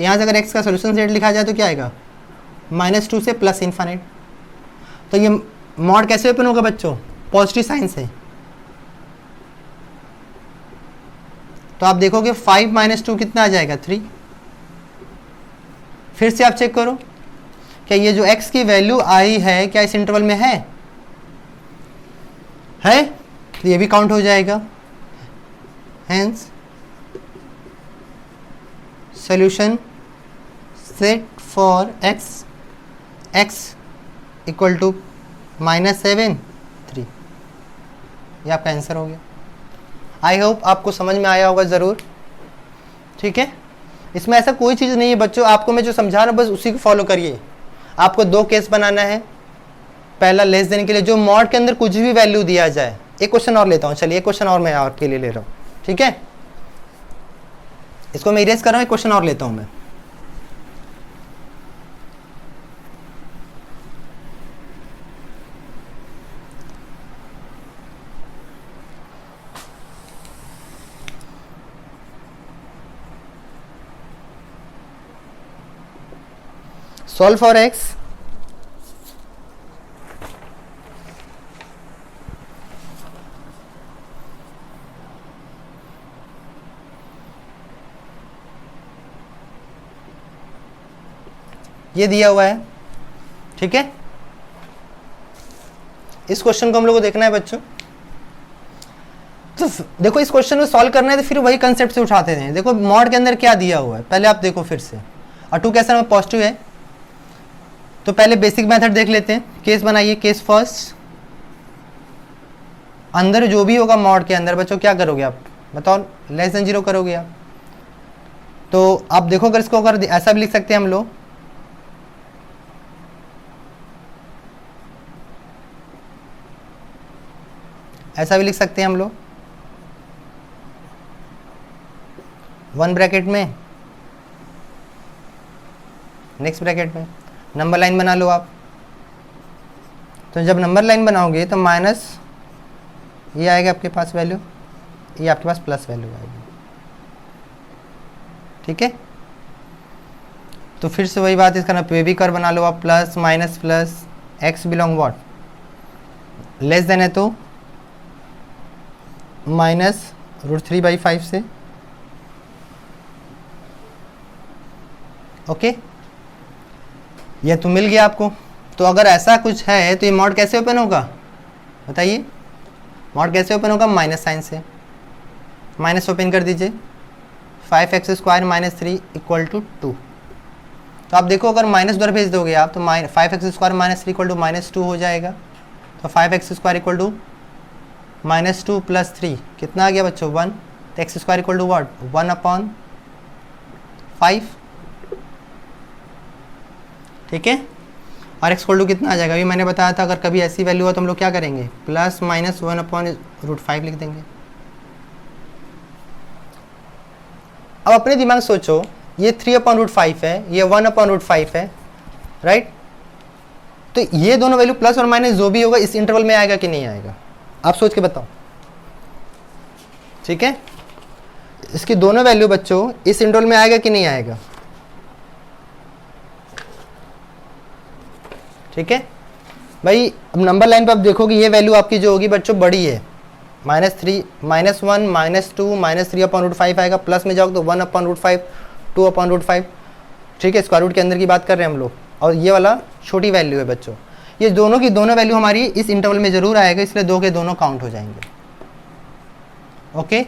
Speaker 1: यहाँ से अगर x का सोल्यूशन सेट लिखा जाए तो क्या आएगा, -2 से +∞। तो ये मॉड कैसे ओपन होगा बच्चों, पॉजिटिव साइन से। तो आप देखोगे 5 - 2 कितना आ जाएगा 3। फिर से आप चेक करो क्या ये जो x की वैल्यू आई है क्या इस इंटरवल में है, तो ये भी काउंट हो जाएगा। Hence solution set for x equal to -7 3, ये आपका आंसर हो गया। आई होप आपको समझ में आया होगा ज़रूर, ठीक है। इसमें ऐसा कोई चीज़ नहीं है बच्चों, आपको मैं जो समझा रहा हूँ बस उसी को फॉलो करिए। आपको 2 केस बनाना है, पहला लेस देन के लिए जो मॉड के अंदर कुछ भी वैल्यू दिया जाए। एक क्वेश्चन और लेता हूँ, चलिए एक क्वेश्चन और मैं आपके लिए ले रहा हूँ, ठीक है। इसको मैं इरेज कर रहा हूँ, एक क्वेश्चन और लेता हूँ मैं। सॉल्व फॉर x ये दिया हुआ है, ठीक है। इस क्वेश्चन को हम लोग को देखना है बच्चों। तो देखो इस क्वेश्चन को सॉल्व करना है तो फिर वही कंसेप्ट से उठाते हैं। देखो मॉड के अंदर क्या दिया हुआ है, पहले आप देखो फिर से, और 2 कैसा नंबर पॉजिटिव है, तो पहले बेसिक मेथड देख लेते हैं। केस बनाइए, केस फर्स्ट। अंदर जो भी होगा मॉड के अंदर बच्चों क्या करोगे आप बताओ, <0 करोगे आप। तो आप देखो अगर इसको अगर ऐसा भी लिख सकते हैं हम लोग, ऐसा भी लिख सकते हैं हम लोग, 1 ब्रैकेट में, नेक्स्ट ब्रैकेट में नंबर लाइन बना लो आप। तो जब नंबर लाइन बनाओगे तो माइनस ये आएगा आपके पास वैल्यू, ये आपके पास प्लस वैल्यू आएगी, ठीक है। तो फिर से वही बात, इसका ना पे भी कर बना लो आप, plus minus plus x belong what, less than है तो माइनस √3/5 से। ओके, ये तो मिल गया आपको। तो अगर ऐसा कुछ है तो ये मॉड कैसे ओपन होगा बताइए, मॉड कैसे ओपन होगा, माइनस साइन से। माइनस ओपन कर दीजिए, 5x² - 3 = 2। तो आप देखो अगर माइनस उधर भेज दोगे आप तो 5x² - 3 = -2 हो जाएगा। तो 5x² = -2 + 3 कितना आ गया बच्चों, 1। तो x² = व्हाट, 1/5। ठीक है, और x = कितना आ जाएगा, अभी मैंने बताया था अगर कभी ऐसी वैल्यू हो तो हम लोग क्या करेंगे, ±1/√5 लिख देंगे। अब अपने दिमाग सोचो, ये 3/√5 है, ये 1/√5 है, राइट। तो ये दोनों वैल्यू प्लस और माइनस जो भी होगा इस इंटरवल में आएगा कि नहीं आएगा, आप सोच के बताओ। ठीक है, इसकी दोनों वैल्यू बच्चों इस इंटरवल में आएगा कि नहीं आएगा। ठीक है भाई, अब नंबर लाइन पे आप देखोगे ये वैल्यू आपकी जो होगी बच्चों बड़ी है, -3 -1 -2 -3/√5 आएगा, प्लस में जाओगे तो 1/√5 2/√5। ठीक है, स्क्वायर रूट के अंदर की बात कर रहे हैं हम लोग, और ये वाला छोटी वैल्यू है बच्चों। ये दोनों की दोनों वैल्यू हमारी इस इंटरवल में जरूर आएगा, इसलिए दो के दोनों काउंट हो जाएंगे। ओके,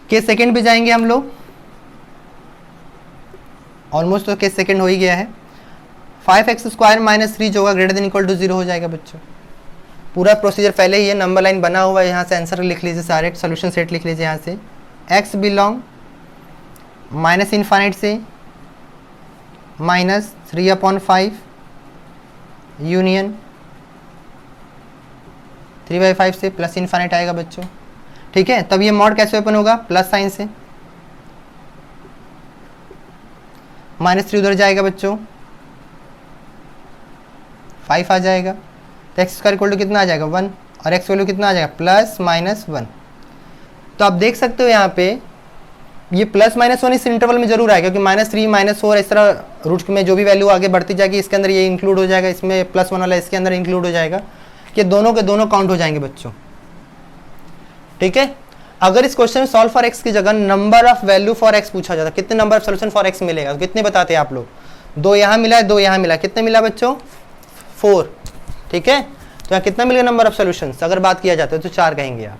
Speaker 1: के सेकेंड पे जाएंगे हम लोग, ऑलमोस्ट तो के सेकेंड हो ही गया है। 5x² - 3 जो होगा > 0 हो जाएगा बच्चों। पूरा प्रोसीजर पहले ही है, नंबर लाइन बना हुआ है, यहाँ से आंसर लिख लीजिए, सारे सोल्यूशन सेट लिख लीजिए यहाँ से। x बिलोंग -∞ से -3/5 यूनियन 3/5 से +∞ आएगा बच्चों। ठीक है, तब ये मॉड कैसे ओपन होगा, प्लस साइन से। -3 उधर जाएगा बच्चों, 5 आ जाएगा। तो x² कितना आ जाएगा, 1, और x वैल्यू कितना आ जाएगा, +-1। तो आप देख सकते हो यहाँ पे ये +-1 इस इंटरवल में जरूर आएगा, क्योंकि -3 -4 इस तरह रूट में जो भी वैल्यू आगे बढ़ती जाएगी इसके अंदर ये इंक्लूड हो जाएगा, इसमें +1 वाला इसके अंदर इंक्लूड हो जाएगा, कि दोनों के दोनों काउंट हो जाएंगे बच्चों। ठीक है, अगर इस क्वेश्चन में सॉल्व फॉर x की जगह number of value for x पूछा जाता, कितने number of solution for x मिलेगा, तो कितने बताते हैं आप लोग, 2 यहाँ मिला है, 2 यहाँ मिला, कितने मिला बच्चों, 4। ठीक है, तो यहाँ कितना मिलेगा नंबर ऑफ सोल्यूशंस, अगर बात किया जाता है तो 4 कहेंगे आप।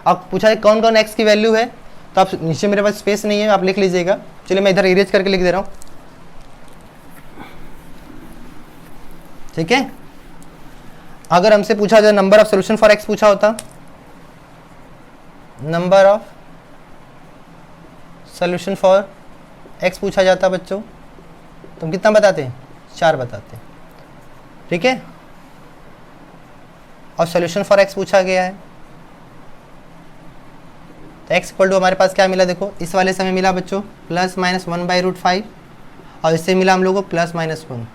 Speaker 1: अब पूछा है कौन कौन x की वैल्यू है, तो आप नीचे मेरे पास स्पेस नहीं है, आप लिख लीजिएगा। चलिए मैं इधर इरेज करके लिख दे रहा हूँ। ठीक है, अगर हमसे पूछा जाए number of solution for x पूछा होता, number of solution for x पूछा जाता बच्चों, तो हम कितना बताते हैं, 4 बताते हैं। ठीक है, और सोल्यूशन फॉर x पूछा गया है, तो x = हमारे पास क्या मिला, देखो इस वाले से हमें मिला बच्चों +-1/√5, और इससे मिला हम लोगों को +-1।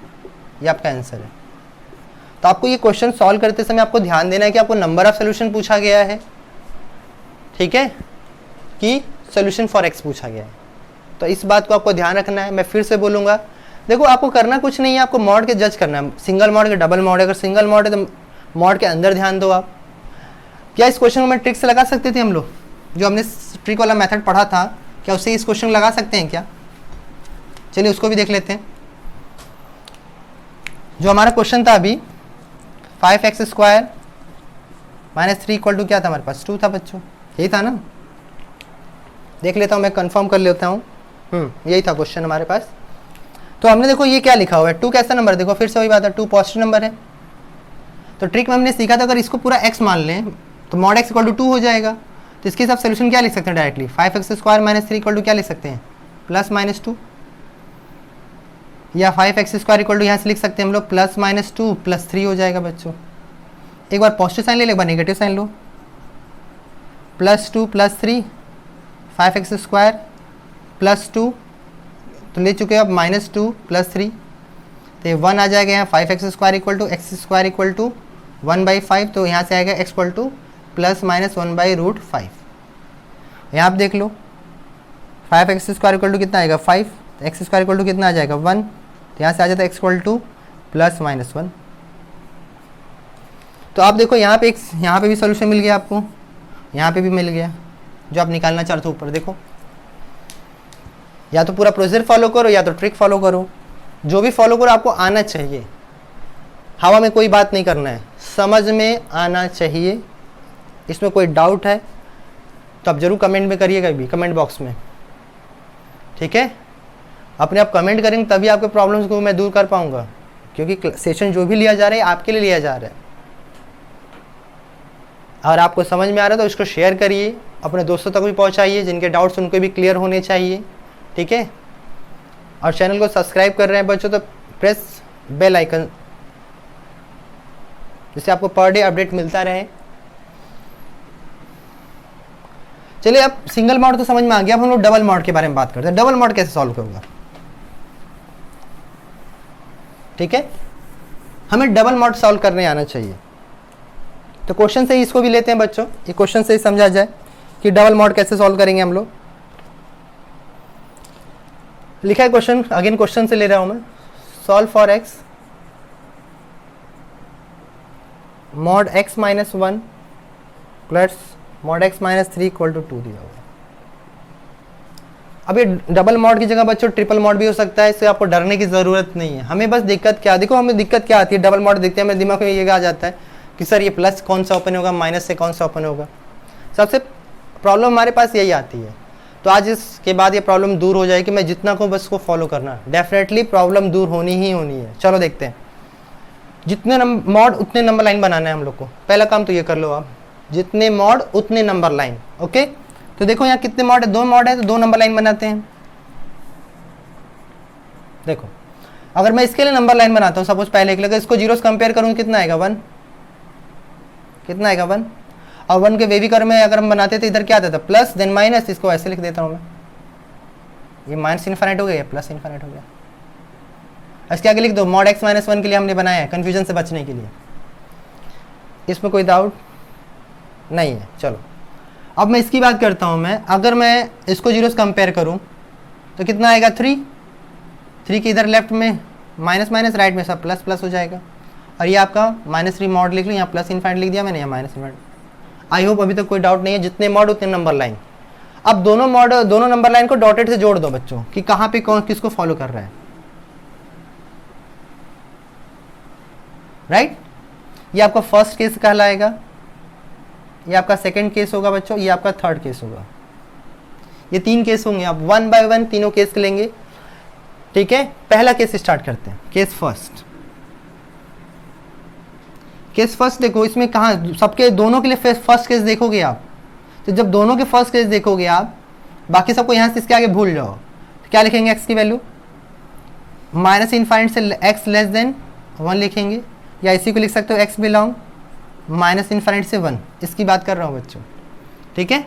Speaker 1: ये आपका आंसर है। तो आपको ये क्वेश्चन सॉल्व करते समय आपको ध्यान देना है कि आपको नंबर ऑफ सोल्यूशन पूछा गया है, ठीक है, कि सोल्यूशन फॉर x पूछा गया है। तो इस बात को आपको ध्यान रखना है। मैं फिर से बोलूँगा, देखो आपको करना कुछ नहीं है, आपको मॉड के जज करना है, सिंगल मॉड के डबल मॉड है। अगर सिंगल मॉड है तो मॉड के अंदर ध्यान दो आप। क्या इस क्वेश्चन को मैं ट्रिक से लगा सकते थे हम लोग, जो हमने ट्रिक वाला मेथड पढ़ा था, क्या उससे इस क्वेश्चन लगा सकते हैं क्या? चलिए उसको भी देख लेते हैं। जो हमारा क्वेश्चन था अभी 5x² - 3 = क्या था हमारे पास, 2 था बच्चों, यही था ना। देख लेता हूँ, मैं कंफर्म कर लेता हूँ, यही था क्वेश्चन हमारे पास। तो हमने देखो ये क्या लिखा हुआ है, 2 कैसा नंबर, देखो फिर से वही बात है, 2 पॉजिटिव नंबर है। तो ट्रिक में हमने सीखा था अगर इसको पूरा x मान लें तो mod x = 2 हो जाएगा। तो इसके हिसाब सोल्यूशन क्या लिख सकते हैं डायरेक्टली, 5x² - 3 = क्या लिख सकते हैं, +-2, या 5x² यहाँ से लिख सकते हैं हम लोग +-2 + 3 हो जाएगा बच्चों। एक बार पॉजिटिव साइन ले लो, एक बार नेगेटिव साइन लो, +2 + 3, 5x² +2, तो ले चुके हो आप -2 + 3, तो ये 1 आ जाएगा यहाँ। 5x² = 1/5, तो यहाँ से आएगा x = +-1/√5। यहाँ आप देख लो 5x² कितना आएगा 5, तो एक्स स्क्वायर इक्वल टू कितना आ जाएगा 1, तो यहाँ से आ जाता है x equal two plus minus 1। तो आप देखो यहाँ पे भी सोल्यूशन मिल गया आपको, यहाँ पे भी मिल गया जो आप निकालना चाहते हो ऊपर। देखो या तो पूरा प्रोसीजर फॉलो करो या तो ट्रिक फॉलो करो, जो भी फॉलो करो आपको आना चाहिए, हवा में कोई बात नहीं करना है, समझ में आना चाहिए। इसमें कोई डाउट है तो आप जरूर कमेंट में करिएगा, भी कमेंट बॉक्स में, ठीक है। अपने आप कमेंट करेंगे तभी आपके प्रॉब्लम्स को मैं दूर कर पाऊंगा, क्योंकि सेशन जो भी लिया जा रहा है आपके लिए लिया जा रहा है। और आपको समझ में आ रहा है तो इसको शेयर करिए, अपने दोस्तों तक भी पहुंचाइए, जिनके डाउट्स उनको भी क्लियर होने चाहिए, ठीक है। और चैनल को सब्सक्राइब कर रहे हैं बच्चों तो प्रेस बेल आइकन, जिससे आपको पर डे अपडेट मिलता रहे। चलिए अब सिंगल मॉड तो समझ में आ गया, अब हम लोग डबल मॉड के बारे में बात करते हैं। डबल मॉड कैसे सॉल्व होगा, ठीक है। हमें डबल मॉड सॉल्व करने आना चाहिए। तो क्वेश्चन से ही इसको भी लेते हैं बच्चों, ये क्वेश्चन से ही समझा जाए कि डबल मॉड कैसे सॉल्व करेंगे हम लोग। लिखा है क्वेश्चन, अगेन क्वेश्चन से ले रहा हूं मैं। Solve for X mod X minus 1 plus mod X minus 3 equal to 2 दिया हुआ। अब ये डबल मॉड की जगह बच्चों ट्रिपल मॉड भी हो सकता है, इससे आपको डरने की ज़रूरत नहीं है। हमें बस दिक्कत क्या, देखो हमें दिक्कत क्या आती है, डबल मॉड देखते हैं हमें दिमाग में ये आ जाता है कि सर ये प्लस कौन सा ओपन होगा, माइनस से कौन सा ओपन होगा। सबसे प्रॉब्लम हमारे पास यही आती है। तो आज इसके बाद ये प्रॉब्लम दूर हो जाएगी, मैं जितना कहूँ बस को फॉलो करना, डेफिनेटली प्रॉब्लम दूर होनी ही होनी है। चलो देखते हैं, जितने मॉड उतने नंबर लाइन बनाना है हम लोग को। पहला काम तो ये कर लो आप, जितने मॉड उतने नंबर लाइन, ओके। तो देखो यहाँ कितने मॉड है, 2 मॉड है तो 2 नंबर लाइन बनाते हैं। देखो अगर मैं इसके लिए नंबर लाइन बनाता हूँ, सपोज पहले के लिए इसको जीरो से कंपेयर करूँ कितना आएगा 1, कितना आएगा 1। और 1 के वेवी कर में अगर हम बनाते तो इधर क्या आता था प्लस देन माइनस, इसको ऐसे लिख देता हूँ मैं, ये माइनस इन्फाइनाइट हो गया, प्लस इन्फाइनाइट हो गया। इसके आगे लिख दो मॉड एक्स माइनस 1 के लिए हमने बनाया है कन्फ्यूजन से बचने के लिए, इसमें कोई डाउट नहीं है। चलो अब मैं इसकी बात करता हूँ मैं, अगर मैं इसको जीरो से कंपेयर करूँ तो कितना आएगा 3 के इधर लेफ्ट में माइनस माइनस, राइट में सब प्लस प्लस हो जाएगा। और ये आपका -3 मॉड लिख लो, यहाँ प्लस इन्फाइनाइट लिख दिया मैंने, यहाँ माइनस इन्फाइनाइट। आई होप अभी तक कोई डाउट नहीं है। जितने मॉड उतने नंबर लाइन। अब दोनों नंबर लाइन को डॉटेड से जोड़ दो बच्चों कि कहाँ पे कौन किसको फॉलो कर रहा है, राइट। ये आपका फर्स्ट केस कहलाएगा, ये आपका सेकंड केस होगा बच्चों, ये आपका थर्ड केस होगा। ये 3 केस होंगे, आप 1 बाय 1 तीनों केस लेंगे, ठीक है। पहला केस स्टार्ट करते हैं, केस फर्स्ट। केस फर्स्ट देखो, इसमें कहाँ सबके दोनों के लिए फर्स्ट केस देखोगे आप, तो जब दोनों के फर्स्ट केस देखोगे आप, बाकी सबको यहाँ से इसके आगे भूल जाओ। तो क्या लिखेंगे एक्स की वैल्यू, माइनस इनफाइनाइट से एक्स लेस देन 1 लिखेंगे, या इसी को लिख सकते हो एक्स बिलोंग माइनस इनफाइनाइट से 1, इसकी बात कर रहा हूँ बच्चों, ठीक है।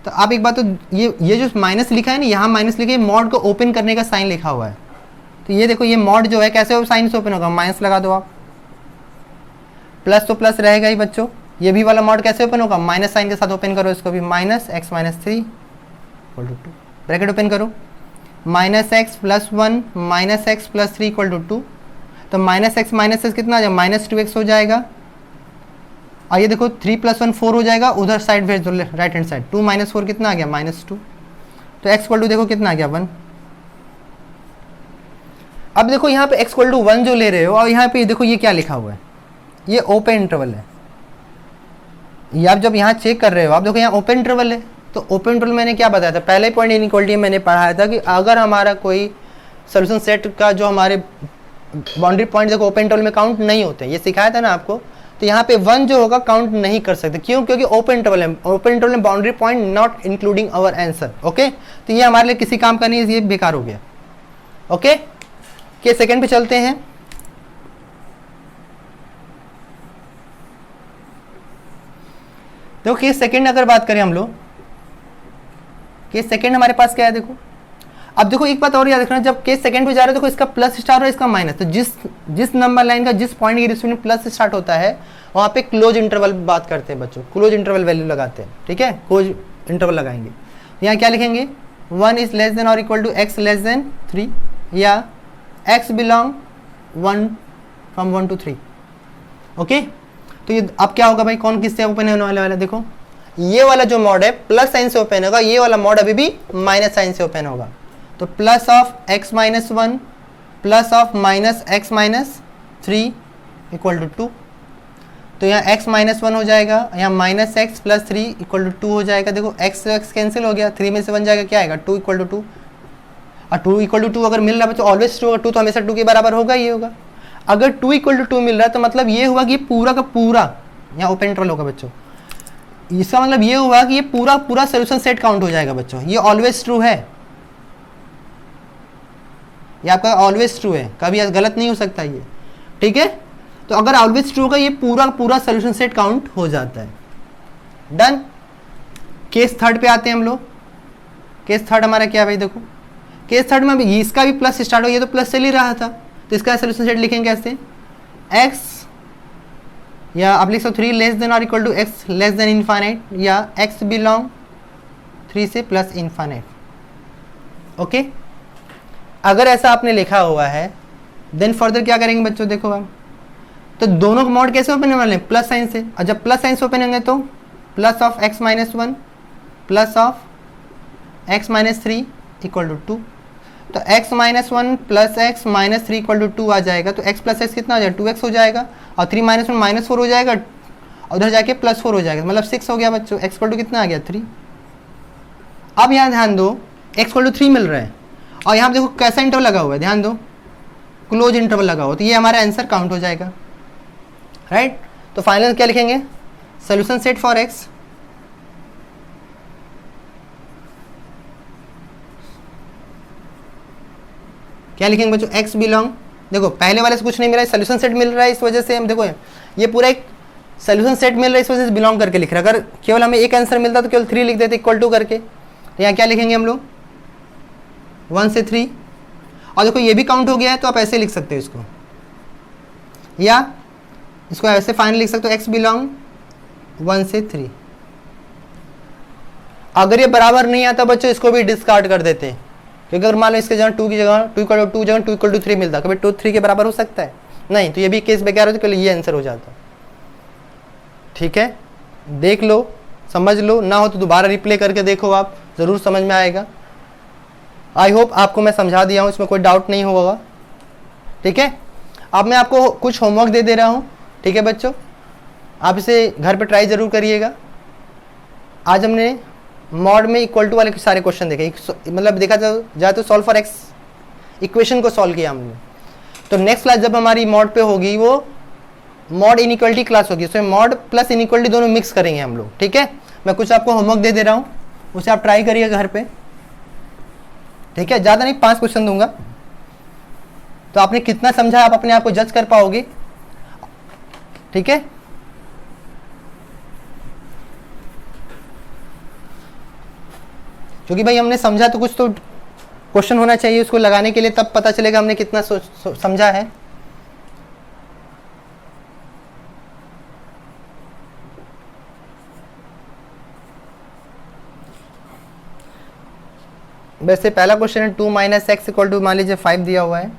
Speaker 1: तो आप एक बात, तो ये जो माइनस लिखा है ना, यहाँ माइनस लिखे, मॉड को ओपन करने का साइन लिखा हुआ है। तो ये देखो ये मॉड जो है कैसे साइन से ओपन होगा, माइनस लगा दो आप, प्लस तो प्लस रहेगा ही बच्चों। ये भी वाला मॉड कैसे ओपन होगा, माइनस साइन के साथ ओपन करो इसको भी, minus x minus 3 equal to 2, bracket open करो, minus x plus 1 minus x plus 3 equal to 2। तो माइनस एक्स कितना आ जाएगा, माइनस 2x हो जाएगा। और ये देखो 3 + 1 4 हो जाएगा, उधर साइड भेज दो राइट हैंड साइड, 2 - 4 कितना आ गया -2। तो x इक्वल टू देखो कितना आ गया 1। अब देखो यहाँ पे x इक्वल टू 1 जो ले रहे हो, और यहाँ पे देखो ये क्या लिखा हुआ है, ये ओपन इंटरवल है। ये आप जब यहाँ चेक कर रहे हो, आप देखो यहाँ ओपन इंटरवल है। तो ओपन इंटरवल मैंने क्या बताया था, पहले पॉइंट इनइक्वालिटी मैंने पढ़ाया था कि अगर हमारा कोई सोल्यूशन सेट का जो हमारे बाउंड्री पॉइंट देखो ओपन इंटरवल में काउंट नहीं होते, ये सिखाया था ना आपको। तो यहाँ पे 1 जो होगा काउंट नहीं कर सकते, क्यों, क्योंकि ओपन इंटरवल है। ओपन इंटरवल में boundary point not including our answer, okay. तो ये हमारे लिए किसी काम का नहीं है, ये बेकार हो गया, ओके। के सेकंड पे चलते हैं। देखो केस सेकंड अगर बात करें हम लोग, केस सेकंड हमारे पास क्या है देखो। अब देखो एक बात और याद रखना, जब केस सेकंड पे जा रहे हो देखो इसका प्लस स्टार और इसका माइनस, तो जिस नंबर लाइन का जिस पॉइंट के रिस्पेक्ट में प्लस स्टार्ट होता है वहाँ पे क्लोज इंटरवल बात करते हैं बच्चों, क्लोज इंटरवल वैल्यू लगाते हैं, ठीक है। क्लोज इंटरवल लगाएंगे, यहाँ क्या लिखेंगे 1 इज लेस देन और equal to x less than 3, या x belong 1 from 1 to 3। Okay, तो ये अब क्या होगा भाई, कौन किससे ओपन होने वाला है? देखो ये वाला जो मॉड है प्लस साइन से ओपन होगा, ये वाला मॉड अभी भी माइनस साइन से ओपन होगा। तो plus of x minus 1 plus of minus x minus 3 equal to 2। तो यहाँ x माइनस 1 हो जाएगा, यहाँ minus x plus 3 equal to 2 हो जाएगा। देखो x x कैंसिल हो गया, 3 में से 1 जाएगा, क्या आएगा 2 इक्वल टू 2। और 2 इक्वल टू 2 अगर मिल रहा है तो ऑलवेज ट्रू होगा, 2 तो हमेशा 2 के बराबर होगा ही होगा। अगर 2 इक्वल टू 2 मिल रहा है तो मतलब ये हुआ कि ये पूरा का पूरा यहाँ ओपन इंटरवल होगा बच्चों। इसका मतलब ये हुआ कि ये पूरा पूरा सोल्यूशन सेट काउंट हो जाएगा बच्चों। ये ऑलवेज ट्रू है, ये आपका ऑलवेज ट्रू है, कभी गलत नहीं हो सकता ये, ठीक है। तो अगर ऑलवेज ट्रू होगा ये पूरा पूरा सोल्यूशन सेट काउंट हो जाता है। डन। केस थर्ड पे आते हैं हम लोग। केस थर्ड हमारा क्या है भाई, देखो केस थर्ड में भी इसका भी प्लस स्टार्ट हो, ये तो प्लस चल ही रहा था, तो इसका सोल्यूशन सेट लिखेंगे कैसे, x या आप लिख सकते 3 लेस देन और equal to x less than infinite, या x बिलोंग 3 से प्लस इनफाइनाइट। ओके, अगर ऐसा आपने लिखा हुआ है देन फर्दर क्या करेंगे बच्चों, देखो हम तो दोनों का मॉड कैसे ओपन होने वाले हैं, प्लस साइन से। और जब प्लस साइन से ओपन होंगे तो plus of x minus 1 plus of x minus 3 equal to 2। तो x minus 1 plus x minus 3 equal to 2 आ जाएगा। तो x प्लस x कितना हो जाएगा, 2x हो जाएगा, और 3 माइनस 1 माइनस 4 हो जाएगा, और उधर जाके प्लस 4 हो जाएगा, मतलब 6 हो गया बच्चों। x इक्वल टू कितना आ गया 3। अब यहाँ ध्यान दो x इक्वल टू 3 मिल रहा है, और यहाँ देखो कैसा इंटरवल लगा हुआ है, ध्यान दो क्लोज इंटरवल लगा हुआ, तो ये हमारा आंसर काउंट हो जाएगा, राइट। तो फाइनल क्या लिखेंगे, सोल्यूशन सेट फॉर x क्या लिखेंगे बच्चों, x बिलोंग, देखो पहले वाले से कुछ नहीं मिला है, सोल्यूशन सेट मिल रहा है, इस वजह से हम देखो ये पूरा एक सोल्यूशन सेट मिल रहा है, इस वजह से बिलोंग करके लिख रहा है। अगर केवल हमें एक आंसर मिलता तो केवल 3 लिख देते इक्वल टू करके। तो यहाँ क्या लिखेंगे हम लोग 1 से 3, और देखो ये भी काउंट हो गया है, तो आप ऐसे लिख सकते हो इसको, या इसको ऐसे फाइनल लिख सकते हो x बिलोंग 1 से 3। अगर ये बराबर नहीं आता बच्चों इसको भी डिस्कार्ड कर देते हैं, क्योंकि अगर मान लो इसके जगह 2 की जगह 2 इक्वल टू 2 जगह 2 इक्वल टू 3 मिलता, कभी 2 3 के बराबर हो सकता है नहीं, तो ये भी केस बेकार होता, केवल ये आंसर हो जाता। ठीक है, देख लो समझ लो, ना हो तो दोबारा रिप्ले करके देखो, आप ज़रूर समझ में आएगा। आई होप आपको मैं समझा दिया हूँ, इसमें कोई डाउट नहीं होगा। ठीक है, अब मैं आपको कुछ होमवर्क दे दे रहा हूँ, ठीक है बच्चों, आप इसे घर पे ट्राई ज़रूर करिएगा। आज हमने मॉड में इक्वल टू वाले सारे क्वेश्चन देखे, मतलब देखा जाए तो सॉल्व फॉर एक्स इक्वेशन को सॉल्व किया हमने। तो नेक्स्ट क्लास जब हमारी मॉड पे होगी वो मॉड इनइक्वालिटी क्लास होगी, उसमें मॉड प्लस इनइक्वालिटी दोनों मिक्स करेंगे हम लोग। ठीक है, मैं कुछ आपको होमवर्क दे दे रहा हूँ, उसे आप ट्राई करिएगा घर पे। ठीक है, ज़्यादा नहीं, 5 क्वेश्चन दूंगा, तो आपने कितना समझा आप अपने आप को जज कर पाओगे। ठीक है, क्योंकि भाई हमने समझा तो कुछ तो क्वेश्चन होना चाहिए उसको लगाने के लिए, तब पता चलेगा हमने कितना समझा है। वैसे पहला क्वेश्चन है 2 माइनस एक्स इक्वल टू मान लीजिए 5 दिया हुआ है।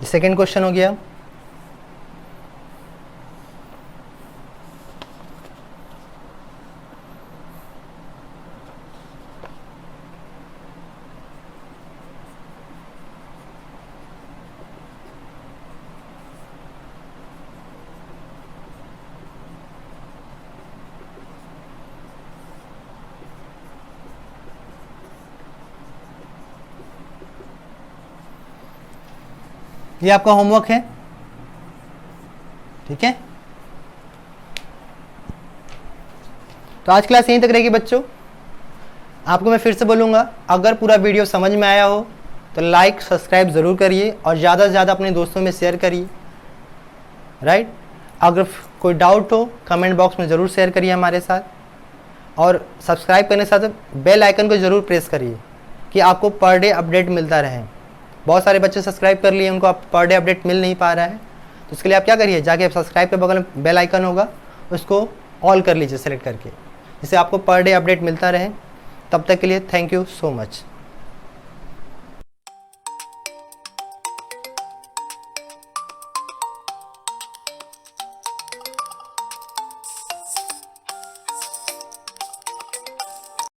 Speaker 1: सेकेंड क्वेश्चन हो गया ये आपका होमवर्क है। ठीक है, तो आज क्लास यहीं तक रहेगी बच्चों। आपको मैं फिर से बोलूँगा, अगर पूरा वीडियो समझ में आया हो तो लाइक सब्सक्राइब ज़रूर करिए और ज़्यादा से ज़्यादा अपने दोस्तों में शेयर करिए, राइट। अगर कोई डाउट हो कमेंट बॉक्स में ज़रूर शेयर करिए हमारे साथ, और सब्सक्राइब करने के साथ बेल आइकन को ज़रूर प्रेस करिए कि आपको पर डे अपडेट मिलता रहे। बहुत सारे बच्चे सब्सक्राइब कर लिए, उनको आप पर डे अपडेट मिल नहीं पा रहा है, तो उसके लिए आप क्या करिए, जाके सब्सक्राइब के बगल में बेल आइकन होगा, उसको ऑल कर लीजिए सेलेक्ट करके, जिससे आपको पर डे अपडेट मिलता रहे। तब तक के लिए थैंक यू सो मच।